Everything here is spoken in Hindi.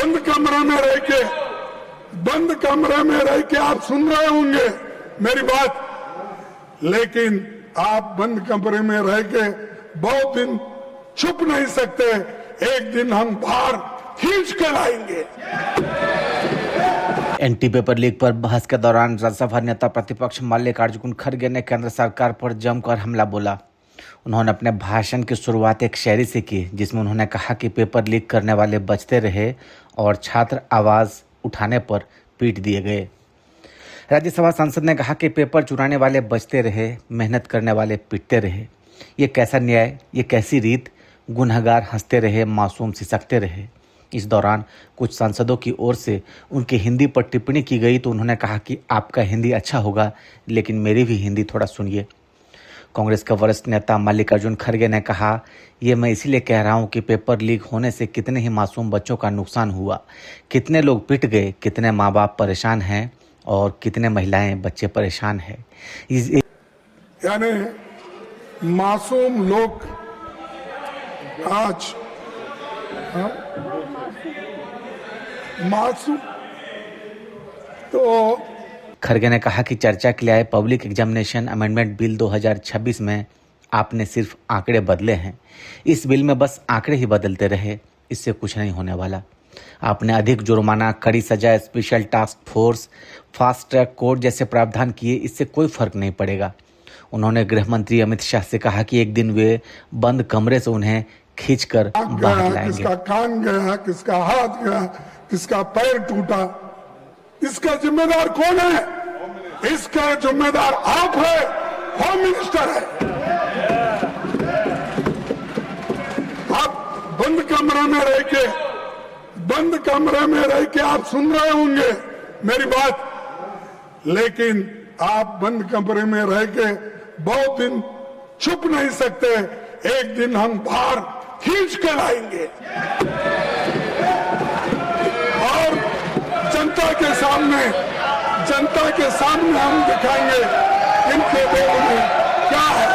बंद कमरे में रह के आप सुन रहे होंगे मेरी बात, लेकिन आप बंद कमरे में रह के बहुत दिन छुप नहीं सकते। एक दिन हम बाहर खींच कर लाएंगे। एंटी पेपर लीक पर बहस के दौरान राज्यसभा नेता प्रतिपक्ष मल्लिकार्जुन खड़गे ने केंद्र सरकार पर जमकर हमला बोला। उन्होंने अपने भाषण की शुरुआत एक शायरी से की, जिसमें उन्होंने कहा कि पेपर लीक करने वाले बचते रहे और छात्र आवाज उठाने पर पीट दिए गए। राज्यसभा सांसद ने कहा कि पेपर चुराने वाले बचते रहे, मेहनत करने वाले पिटते रहे। ये कैसा न्याय, ये कैसी रीत। गुनहगार हंसते रहे, मासूम सिसकते रहे। इस दौरान कुछ सांसदों की ओर से उनकी हिंदी पर टिप्पणी की गई तो उन्होंने कहा कि आपका हिंदी अच्छा होगा, लेकिन मेरी भी हिंदी थोड़ा सुनिए। कांग्रेस के वरिष्ठ नेता मल्लिकार्जुन खड़गे ने कहा, ये मैं इसीलिए कह रहा हूँ कि पेपर लीक होने से कितने ही मासूम बच्चों का नुकसान हुआ, कितने लोग पिट गए, कितने माँ बाप परेशान हैं और कितने महिलाएं बच्चे परेशान हैं। यानी मासूम लोग आज मासूम तो खड़गे ने कहा कि चर्चा के लिए आए पब्लिक एग्जामिनेशन अमेंडमेंट बिल 2026 में आपने सिर्फ आंकड़े बदले हैं। इस बिल में बस आंकड़े ही बदलते रहे, इससे कुछ नहीं होने वाला। आपने अधिक जुर्माना, कड़ी सजा, special task force, fast track court जैसे प्रावधान किए, इससे कोई फर्क नहीं पड़ेगा। उन्होंने गृह मंत्री अमित शाह से कहा कि एक दिन वे बंद कमरे से उन्हें खींचकर बाहर लाएंगे। किसका कान गया, किसका हाथ गया, किसका पैर टूटा, इसका जिम्मेदार कौन है? इसका जिम्मेदार आप है, होम मिनिस्टर है। आप बंद कमरे में रह के आप सुन रहे होंगे मेरी बात, लेकिन आप बंद कमरे में रह के बहुत दिन छुप नहीं सकते। एक दिन हम बाहर खींच कर लाएंगे और जनता के सामने हम दिखाएंगे इनके दिल में क्या है।